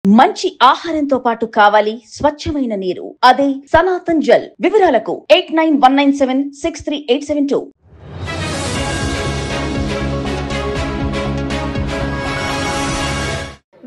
మంచి ఆహారంతో పాటు కావాలి స్వచ్ఛమైన నీరు. అదే సనాతన్ జల్. వివరాలకు 8919763872.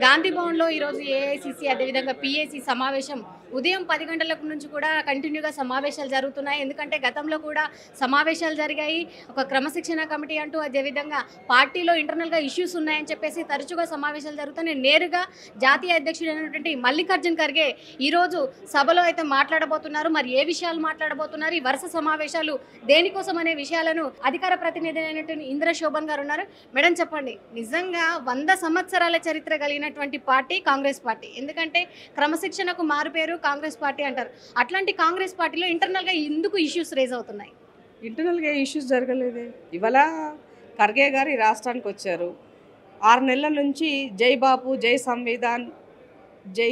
గాంధీ భవన్లో ఈరోజు ఏఐసిసి అదేవిధంగా పిఏసి సమావేశం ఉదయం 10 గంటల నుంచి కూడా కంటిన్యూగా సమావేశాలు జరుగుతున్నాయి. ఎందుకంటే గతంలో కూడా సమావేశాలు జరిగాయి. ఒక క్రమశిక్షణ కమిటీ అంటూ అదేవిధంగా పార్టీలో ఇంటర్నల్గా ఇష్యూస్ ఉన్నాయని చెప్పేసి తరచుగా సమావేశాలు జరుగుతున్నాయి. నేరుగా జాతీయ అధ్యక్షుడైనటువంటి మల్లికార్జున్ ఖర్గే ఈరోజు సభలో అయితే మాట్లాడబోతున్నారు. మరి ఏ విషయాలు మాట్లాడబోతున్నారు, ఈ వరుస సమావేశాలు దేనికోసం అనే విషయాలను అధికార ప్రతినిధి అయినటువంటి ఇంద్ర శోభన్ గారు ఉన్నారు. మేడం చెప్పండి, నిజంగా 100 సంవత్సరాల చరిత్ర కలిగినటువంటి పార్టీ కాంగ్రెస్ పార్టీ. ఎందుకంటే క్రమశిక్షణకు మారుపేరు కాంగ్రెస్ పార్టీ అంటారు. అట్లాంటి కాంగ్రెస్ పార్టీలో ఇంటర్నల్గా ఎందుకు ఇష్యూస్ రేజ్ అవుతున్నాయి? ఇంటర్నల్గా ఇష్యూస్ జరగలేదే. ఇవాళ ఖర్గే గారు ఈ రాష్ట్రానికి వచ్చారు. 6 నెలల నుంచి జై బాపు, జై సంవిధాన్, జై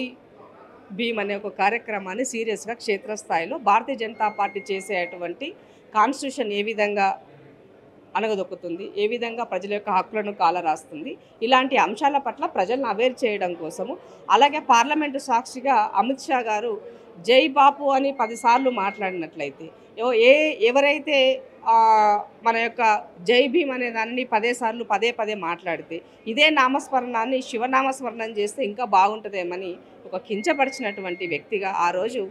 భీమ్ అనే ఒక కార్యక్రమాన్ని సీరియస్గా క్షేత్రస్థాయిలో భారతీయ జనతా పార్టీ చేసేటువంటి కాన్స్టిట్యూషన్ ఏ విధంగా అనగదొక్కుతుంది, ఏ విధంగా ప్రజల యొక్క హక్కులను కాలరాస్తుంది, ఇలాంటి అంశాల పట్ల ప్రజలను అవేర్ చేయడం కోసము, అలాగే పార్లమెంటు సాక్షిగా అమిత్ షా గారు జై బాపు అని 10 సార్లు మాట్లాడినట్లయితే, ఎవరైతే మన యొక్క జై భీమ్ అనే దానిని 10 సార్లు పదే మాట్లాడితే, ఇదే నామస్మరణాన్ని శివనామస్మరణం చేస్తే ఇంకా బాగుంటుందేమని ఒక కించపరిచినటువంటి వ్యక్తిగా ఆ రోజు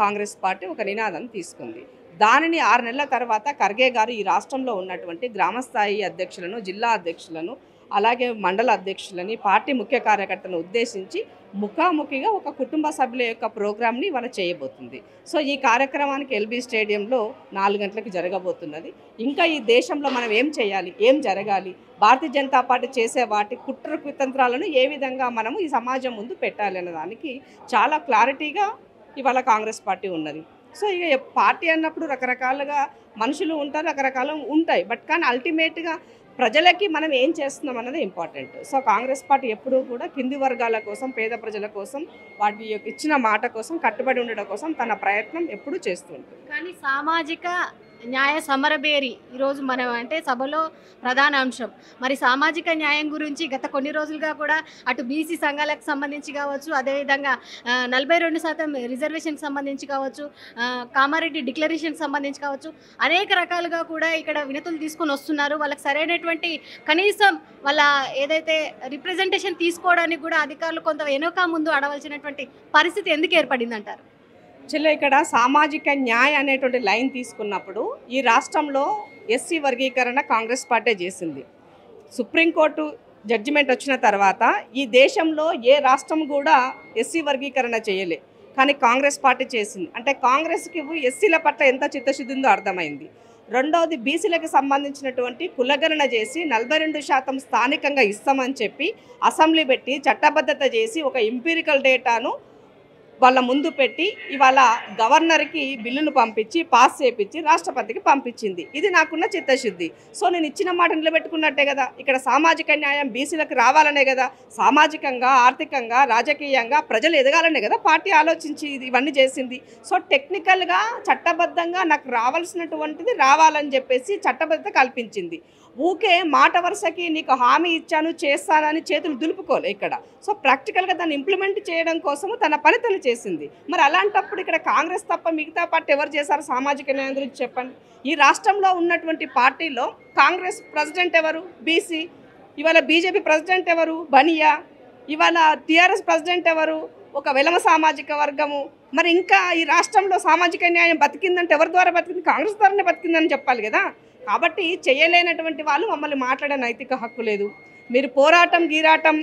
కాంగ్రెస్ పార్టీ ఒక నినాదం తీసుకుంది. దానిని 6 నెలల తర్వాత ఖర్గే గారు ఈ రాష్ట్రంలో ఉన్నటువంటి గ్రామస్థాయి అధ్యక్షులను, జిల్లా అధ్యక్షులను, అలాగే మండల అధ్యక్షులని, పార్టీ ముఖ్య కార్యకర్తలను ఉద్దేశించి ముఖాముఖిగా ఒక కుటుంబ సభ్యుల యొక్క ప్రోగ్రామ్ని ఇవాళ చేయబోతుంది. సో ఈ కార్యక్రమానికి ఎల్బీ స్టేడియంలో 4 గంటలకు జరగబోతున్నది. ఇంకా ఈ దేశంలో మనం ఏం చేయాలి, ఏం జరగాలి, భారతీయ జనతా పార్టీ చేసే వాటి కుట్ర కుతంత్రాలను ఏ విధంగా మనము ఈ సమాజం ముందు పెట్టాలి అనే దానికి చాలా క్లారిటీగా ఇవాళ కాంగ్రెస్ పార్టీ ఉన్నది. సో ఇక పార్టీ అన్నప్పుడు రకరకాలుగా మనుషులు ఉంటారు, రకరకాలు ఉంటాయి. బట్ కానీ అల్టిమేట్గా ప్రజలకి మనం ఏం చేస్తున్నాం అన్నది ఇంపార్టెంట్. సో కాంగ్రెస్ పార్టీ ఎప్పుడూ కూడా కింది వర్గాల కోసం, పేద ప్రజల కోసం, వాటి ఇచ్చిన మాట కోసం కట్టుబడి ఉండడం కోసం తన ప్రయత్నం ఎప్పుడూ చేస్తుంటుంది. కానీ సామాజిక న్యాయ సమరబేరి ఈరోజు మనం అంటే సభలో ప్రధాన అంశం. మరి సామాజిక న్యాయం గురించి గత కొన్ని రోజులుగా కూడా అటు బీసీ సంఘాలకు సంబంధించి కావచ్చు, అదేవిధంగా 42% రిజర్వేషన్కి సంబంధించి కావచ్చు, కామారెడ్డి డిక్లరేషన్కి సంబంధించి కావచ్చు, అనేక రకాలుగా కూడా ఇక్కడ వినతులు తీసుకొని వస్తున్నారు. వాళ్ళకి సరైనటువంటి కనీసం వాళ్ళ ఏదైతే రిప్రజెంటేషన్ తీసుకోవడానికి కూడా అధికారులు కొంత వెనుక ముందు అడవలసినటువంటి పరిస్థితి ఎందుకు ఏర్పడింది అంటారు? ఇక్కడ సామాజిక న్యాయం అనేటువంటి లైన్ తీసుకున్నప్పుడు ఈ రాష్ట్రంలో ఎస్సీ వర్గీకరణ కాంగ్రెస్ పార్టీ చేసింది. సుప్రీంకోర్టు జడ్జిమెంట్ వచ్చిన తర్వాత ఈ దేశంలో ఏ రాష్ట్రం కూడా ఎస్సీ వర్గీకరణ చేయలే, కానీ కాంగ్రెస్ పార్టీ చేసింది. అంటే కాంగ్రెస్కి ఎస్సీల పట్ల ఎంత చిత్తశుద్ధి ఉందో అర్థమైంది. రెండవది, బీసీలకు సంబంధించినటువంటి కులగణన చేసి 42% స్థానికంగా ఇస్తామని చెప్పి అసెంబ్లీ పెట్టి చట్టబద్ధత చేసి ఒక ఎంపీరికల్ డేటాను వాళ్ళ ముందు పెట్టి ఇవాళ గవర్నర్కి బిల్లును పంపించి పాస్ చేయించి రాష్ట్రపతికి పంపించింది. ఇది నాకున్న చిత్తశుద్ధి. సో నేను ఇచ్చిన మాట నిలబెట్టుకున్నట్టే కదా. ఇక్కడ సామాజిక న్యాయం బీసీలకు రావాలనే కదా, సామాజికంగా, ఆర్థికంగా, రాజకీయంగా ప్రజలు ఎదగాలనే కదా పార్టీ ఆలోచించి ఇవన్నీ చేసింది. సో టెక్నికల్గా చట్టబద్ధంగా నాకు రావాల్సినటువంటిది రావాలని చెప్పేసి చట్టబద్ధత కల్పించింది. ఊకే మాట వరుసకి నీకు హామీ ఇచ్చాను చేస్తానని చేతులు దులుపుకోలే ఇక్కడ. సో ప్రాక్టికల్గా దాన్ని ఇంప్లిమెంట్ చేయడం కోసము తన పని తను చేసింది. మరి అలాంటప్పుడు ఇక్కడ కాంగ్రెస్ తప్ప మిగతా పార్టీ ఎవరు చేశారు సామాజిక న్యాయం గురించి చెప్పండి. ఈ రాష్ట్రంలో ఉన్నటువంటి పార్టీలో కాంగ్రెస్ ప్రెసిడెంట్ ఎవరు? బీసీ. ఇవాళ బీజేపీ ప్రెసిడెంట్ ఎవరు? బనియా. ఇవాళ టీఆర్ఎస్ ప్రెసిడెంట్ ఎవరు? ఒక వెలమ సామాజిక వర్గము. మరి ఇంకా ఈ రాష్ట్రంలో సామాజిక న్యాయం బతికిందంటే ఎవరి ద్వారా బతికింది? కాంగ్రెస్ ద్వారానే బతికిందని చెప్పాలి కదా. కాబట్టి చేయలేనటువంటి వాళ్ళు మమ్మల్ని మాట్లాడే నైతిక హక్కు లేదు. మీరు పోరాటం, గీరాటం,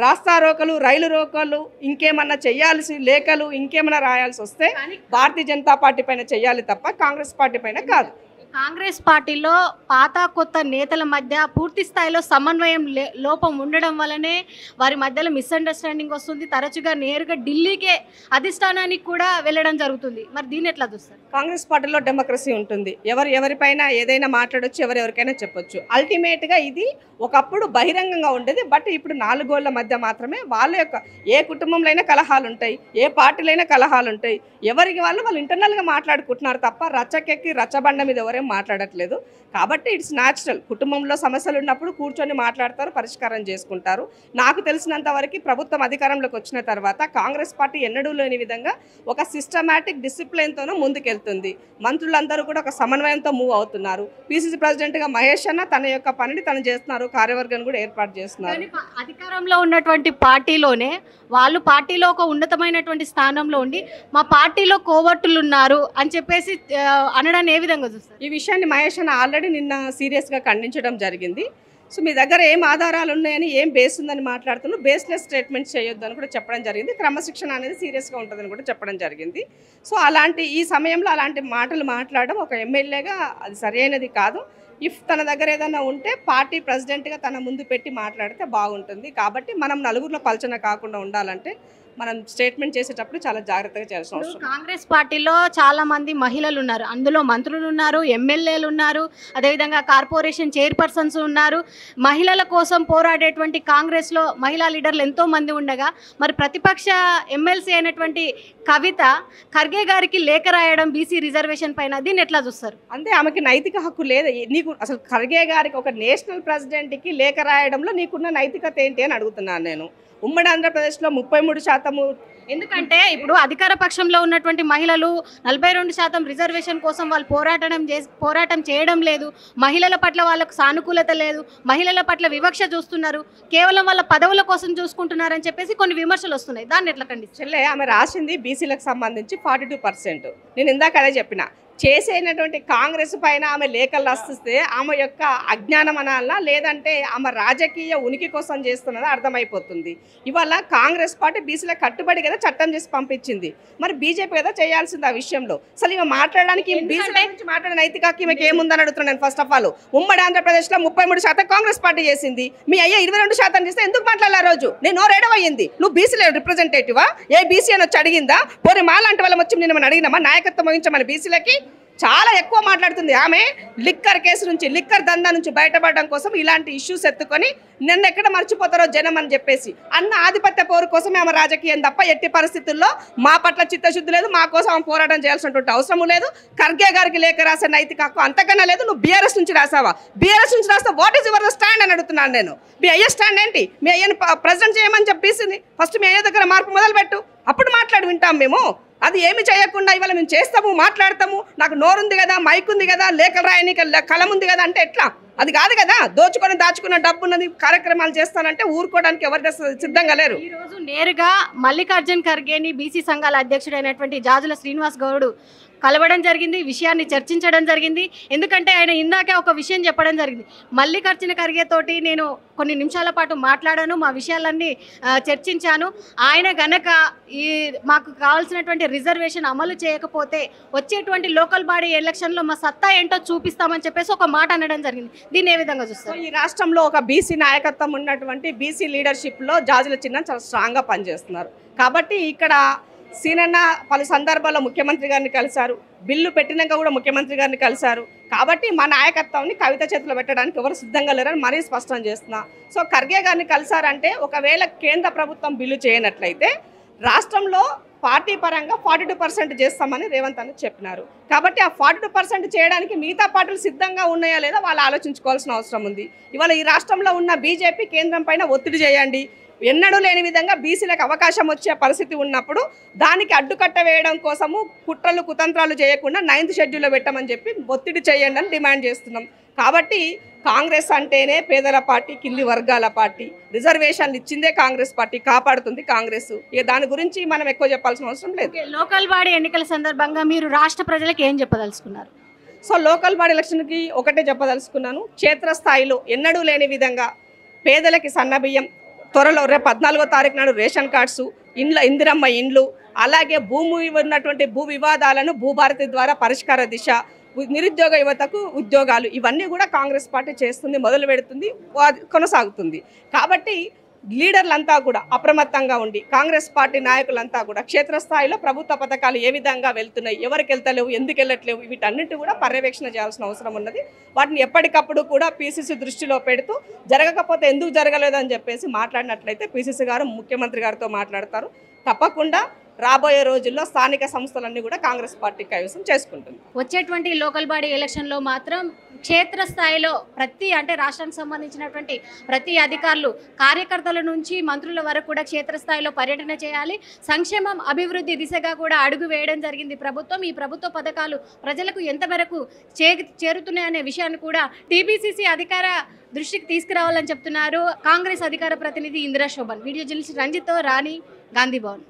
రాస్తారోకలు, రైలు రోకలు, ఇంకేమన్నా చేయాల్సి లేఖలు, ఇంకేమన్నా రాయాల్సి వస్తే భారతీయ జనతా పార్టీ పైన చేయాలి తప్ప కాంగ్రెస్ పార్టీ పైన కాదు. కాంగ్రెస్ పార్టీలో పాత కొత్త నేతల మధ్య పూర్తి స్థాయిలో సమన్వయం లోపం ఉండడం వల్లనే వారి మధ్యలో మిస్అండర్స్టాండింగ్ వస్తుంది. తరచుగా నేరుగా ఢిల్లీకే అధిష్టానానికి కూడా వెళ్ళడం జరుగుతుంది. మరి దీన్ని ఎట్లా చూస్తారు? కాంగ్రెస్ పార్టీలో డెమోక్రసీ ఉంటుంది. ఎవరిపైన ఏదైనా మాట్లాడొచ్చు, ఎవరికైనా చెప్పొచ్చు. అల్టిమేట్గా ఇది ఒకప్పుడు బహిరంగంగా ఉండేది. బట్ ఇప్పుడు 4 గోళ్ల మధ్య మాత్రమే వాళ్ళ యొక్క ఏ కుటుంబంలో అయినా కలహాలు ఉంటాయి, ఏ పార్టీలైనా కలహాలు ఉంటాయి. ఎవరికి వాళ్ళు ఇంటర్నల్గా మాట్లాడుకుంటున్నారు తప్ప రచ్చకెక్కి రచ్చబండ మీద ఎవరేం ఏం మాట్లాడట్లేదు. కాబట్టి ఇట్స్ న్యాచురల్. కుటుంబంలో సమస్యలు ఉన్నప్పుడు కూర్చొని మాట్లాడతారు, పరిష్కారం చేసుకుంటారు. నాకు తెలిసినంత వరకు ప్రభుత్వం అధికారంలోకి వచ్చిన తర్వాత కాంగ్రెస్ పార్టీ ఎన్నడూ లేని విధంగా ఒక సిస్టమాటిక్ డిసిప్లిన్తోనూ ముందుకెళ్తుంది. మంత్రులందరూ కూడా ఒక సమన్వయంతో మూవ్ అవుతున్నారు. పిసిసి ప్రెసిడెంట్గా మహేష్ అన్న తన యొక్క పనిని తను చేస్తున్నారు, కార్యవర్గాన్ని కూడా ఏర్పాటు చేస్తున్నారు. అధికారంలో ఉన్నటువంటి పార్టీలోనే వాళ్ళు పార్టీలో ఒక ఉన్నతమైనటువంటి స్థానంలో ఉండి మా పార్టీలో కోవర్టులు ఉన్నారు అని చెప్పేసి అనడాన్ని ఏ విధంగా చూస్తారు? ఈ విషయాన్ని మహేష్ అన్న ఆల్రెడీ నిన్న సీరియస్గా ఖండించడం జరిగింది. సో మీ దగ్గర ఏం ఆధారాలు ఉన్నాయని, ఏం బేస్ ఉందని మాట్లాడుతున్నారు, బేస్లెస్ స్టేట్మెంట్స్ చేయొద్దని కూడా చెప్పడం జరిగింది. క్రమశిక్షణ అనేది సీరియస్గా ఉంటుందని కూడా చెప్పడం జరిగింది. సో ఈ సమయంలో అలాంటి మాటలు మాట్లాడడం ఒక ఎమ్మెల్యేగా అది సరైనది కాదు. ఇఫ్ తన దగ్గర ఏదైనా ఉంటే పార్టీ ప్రెసిడెంట్గా తన ముందు పెట్టి మాట్లాడితే బాగుంటుంది. కాబట్టి మనం నలుగురిలో పలచన కాకుండా ఉండాలంటే మనం స్టేట్మెంట్ చేసేటప్పుడు చాలా జాగ్రత్తగా చేయాల్సిన అవసరం. కాంగ్రెస్ పార్టీలో చాలా మంది మహిళలు ఉన్నారు, అందులో మంత్రులు ఉన్నారు, ఎమ్మెల్యేలు ఉన్నారు, అదేవిధంగా కార్పొరేషన్ చైర్పర్సన్స్ ఉన్నారు. మహిళల కోసం పోరాడేటువంటి కాంగ్రెస్లో మహిళా లీడర్లు ఎంతో మంది ఉండగా మరి ప్రతిపక్ష ఎమ్మెల్సీ అయినటువంటి కవిత ఖర్గే గారికి లేఖ రాయడం బీసీ రిజర్వేషన్ పైన, దీన్ని ఎట్లా చూస్తారు? అంటే ఆమెకి నైతిక హక్కు లేదు. నీకు అసలు ఖర్గే గారికి ఒక నేషనల్ ప్రెసిడెంట్కి లేఖ రాయడంలో నీకున్న నైతికత ఏంటి అని అడుగుతున్నాను నేను. ఉమ్మడి ఆంధ్రప్రదేశ్లో 33%. ఎందుకంటే ఇప్పుడు అధికార పక్షంలో ఉన్నటువంటి మహిళలు 42% రిజర్వేషన్ కోసం వాళ్ళు పోరాటం చేయడం లేదు. మహిళల పట్ల వాళ్ళకు సానుకూలత లేదు, మహిళల పట్ల వివక్ష చూస్తున్నారు, కేవలం వాళ్ళ పదవుల కోసం చూసుకుంటున్నారని చెప్పేసి కొన్ని విమర్శలు వస్తున్నాయి. దాన్ని ఎట్లా ఖండిస్తారు? ఆమె రాసింది బీసీలకు సంబంధించి 42%. నేను ఇందాక అదే చెప్పిన. చేసేటటువంటి కాంగ్రెస్ పైన ఆమె లేఖలు రాస్తే ఆమె యొక్క అజ్ఞానం అనాలా, లేదంటే ఆమె రాజకీయ ఉనికి కోసం చేస్తున్నదా అర్థమైపోతుంది. ఇవాళ కాంగ్రెస్ పార్టీ బీసీలకు కట్టుబడి కదా చట్టం చేసి పంపించింది. మరి బీజేపీ కదా చేయాల్సింది ఆ విషయంలో. అసలు ఇవి మాట్లాడడానికి బీసీల గురించి మాట్లాడే నైతిక హక్కు ఈమెకి ఏముందని అడుగుతున్నాను నేను. ఫస్ట్ ఆఫ్ ఆల్ ఉమ్మడి ఆంధ్రప్రదేశ్లో 33% కాంగ్రెస్ పార్టీ చేసింది. మీ అయ్యా 22% చేస్తే ఎందుకు మాట్లాడాలి ఆ రోజు? నేను నోరేడవయ్యింది. నువ్వు బీసీల రిప్రజెంటేటివా? ఏ బీసీ అని వచ్చి అడిగిందా? పోనీ మాలాంటి వాళ్ళం వచ్చి నేను అడిగినామా నాయకత్వం వహించమని? బీసీలకి చాలా ఎక్కువ మాట్లాడుతుంది ఆమె. లిక్కర్ కేసు నుంచి, లిక్కర్ దందా నుంచి బయటపడడం కోసం ఇలాంటి ఇష్యూస్ ఎత్తుకొని నిన్న ఎక్కడ మర్చిపోతారో జనం అని చెప్పేసి అన్న ఆధిపత్య పోరు కోసమే ఆమె రాజకీయం తప్ప ఎట్టి పరిస్థితుల్లో మా పట్ల చిత్తశుద్ధి లేదు, మా కోసం ఆమె పోరాటం చేయాల్సినటువంటి అవసరం లేదు. ఖర్గే గారికి లేఖ రాసే నైతిక హక్కు అంతకన్నా లేదు. నువ్వు బీఆర్ఎస్ నుంచి రాసావా? బీఆర్ఎస్ నుంచి రాస్తే వాట్ ఈస్ యువర్ స్టాండ్ అని అడుగుతున్నాను నేను. మీ అయ్యే స్టాండ్ ఏంటి? మీ అయ్యని ప్రెసిడెంట్ చేయమని చెప్పేసింది. ఫస్ట్ మీ అయ్య దగ్గర మార్పు మొదలుపెట్టు, అప్పుడు మాట్లాడి వింటాం మేము. అది ఏమి చేయకుండా ఇవాళ మేము చేస్తాము, మాట్లాడతాము, నాకు నోరుంది కదా, మైక్ ఉంది కదా, లేఖలు రాయని కలం ఉంది కదా అంటే ఎట్లా? అది కాదు కదా. దోచుకొని దాచుకున్న డబ్బున్నది కార్యక్రమాలు చేస్తానంటే ఊరుకోవడానికి ఎవరు సిద్ధంగా లేరు. ఈ రోజు నేరుగా మల్లికార్జున్ ఖర్గేని బీసీ సంఘాల అధ్యక్షుడైనటువంటి జాజుల శ్రీనివాస్ గౌడ్ కలవడం జరిగింది, విషయాన్ని చర్చించడం జరిగింది. ఎందుకంటే ఆయన ఇందాకే ఒక విషయం చెప్పడం జరిగింది, మల్లికార్జున ఖర్గే తోటి నేను కొన్ని నిమిషాల పాటు మాట్లాడాను, మా విషయాలన్నీ చర్చించాను, ఆయన గనక ఈ మాకు కావాల్సినటువంటి రిజర్వేషన్ అమలు చేయకపోతే వచ్చేటువంటి లోకల్ బాడీ ఎలక్షన్లో మా సత్తా ఏంటో చూపిస్తామని చెప్పేసి ఒక మాట అనడం జరిగింది. దీన్ని ఏ విధంగా చూస్తారు? ఈ రాష్ట్రంలో ఒక బీసీ నాయకత్వం ఉన్నటువంటి బీసీ లీడర్షిప్లో జాజుల చిన్న చాలా స్ట్రాంగ్గా పనిచేస్తున్నారు. కాబట్టి ఇక్కడ సీనన్న పలు సందర్భాల్లో ముఖ్యమంత్రి గారిని కలిశారు, బిల్లు పెట్టినాక కూడా ముఖ్యమంత్రి గారిని కలిశారు. కాబట్టి మా నాయకత్వాన్ని కవిత చేతిలో పెట్టడానికి ఎవరు సిద్ధంగా లేరని మరీ స్పష్టం చేస్తున్నా. సో ఖర్గే గారిని కలిశారంటే ఒకవేళ కేంద్ర ప్రభుత్వం బిల్లు చేయనట్లయితే రాష్ట్రంలో పార్టీ పరంగా 42% చేస్తామని రేవంత్ అని చెప్పినారు. కాబట్టి ఆ 42% చేయడానికి మిగతా పార్టీలు సిద్ధంగా ఉన్నాయా లేదా వాళ్ళు ఆలోచించుకోవాల్సిన అవసరం ఉంది. ఇవాళ ఈ రాష్ట్రంలో ఉన్న బీజేపీ కేంద్రం పైన ఒత్తిడి చేయండి. ఎన్నడూ లేని విధంగా బీసీలకు అవకాశం వచ్చే పరిస్థితి ఉన్నప్పుడు దానికి అడ్డుకట్ట వేయడం కోసము కుట్రలు కుతంత్రాలు చేయకుండా 9th షెడ్యూల్లో పెట్టమని చెప్పి ఒత్తిడి చేయండి అని డిమాండ్ చేస్తున్నాం. కాబట్టి కాంగ్రెస్ అంటేనే పేదల పార్టీ, కింది వర్గాల పార్టీ. రిజర్వేషన్లు ఇచ్చిందే కాంగ్రెస్ పార్టీ, కాపాడుతుంది కాంగ్రెస్. ఇక దాని గురించి మనం ఎక్కువ చెప్పాల్సిన అవసరం లేదు. లోకల్ బాడీ ఎన్నికల సందర్భంగా మీరు రాష్ట్ర ప్రజలకు ఏం చెప్పదలుచుకున్నారు? సో లోకల్ బాడీ ఎలక్షన్కి ఒకటే చెప్పదలుచుకున్నాను, క్షేత్రస్థాయిలో ఎన్నడూ లేని విధంగా పేదలకి సన్నబియ్యం, త్వరలో రేపు 14వ తారీఖు నాడు రేషన్ కార్డ్స్, ఇందిరమ్మ ఇండ్లు, అలాగే భూమి ఉన్నటువంటి భూ వివాదాలను భూభారతి ద్వారా పరిష్కార దిశ, నిరుద్యోగ యువతకు ఉద్యోగాలు, ఇవన్నీ కూడా కాంగ్రెస్ పార్టీ చేస్తుంది, మొదలు పెడుతుంది, కొనసాగుతుంది. కాబట్టి లీడర్లంతా కూడా అప్రమత్తంగా ఉండి కాంగ్రెస్ పార్టీ నాయకులంతా కూడా క్షేత్రస్థాయిలో ప్రభుత్వ పథకాలు ఏ విధంగా వెళ్తున్నాయి, ఎవరికి వెళ్తలేవు, ఎందుకు వెళ్ళట్లేవు, వీటన్నిటి కూడా పర్యవేక్షణ చేయాల్సిన అవసరం ఉన్నది. వాటిని ఎప్పటికప్పుడు కూడా పీసీసీ దృష్టిలో పెడుతూ జరగకపోతే ఎందుకు జరగలేదని చెప్పేసి మాట్లాడినట్లయితే పీసీసీ గారు ముఖ్యమంత్రి గారితో మాట్లాడతారు. తప్పకుండా రాబోయే రోజుల్లో స్థానిక సంస్థలన్నీ కూడా కాంగ్రెస్ పార్టీ కైవసం చేసుకుంటుంది. వచ్చేటువంటి లోకల్ బాడీ ఎలక్షన్లో మాత్రం క్షేత్రస్థాయిలో అంటే రాష్ట్రానికి సంబంధించినటువంటి ప్రతి అధికారులు కార్యకర్తల నుంచి మంత్రుల వరకు కూడా క్షేత్రస్థాయిలో పర్యటన చేయాలి. సంక్షేమం అభివృద్ధి దిశగా కూడా అడుగు వేయడం జరిగింది ప్రభుత్వం. ఈ ప్రభుత్వ పథకాలు ప్రజలకు ఎంతవరకు చేరుతున్నాయనే విషయాన్ని కూడా టీపీసీసీ అధికార దృష్టికి తీసుకురావాలని చెప్తున్నారు కాంగ్రెస్ అధికార ప్రతినిధి ఇందిరా శోభన్. వీడియో జర్నలిస్ట్ రంజిత్తో రాణి, గాంధీ భవన్.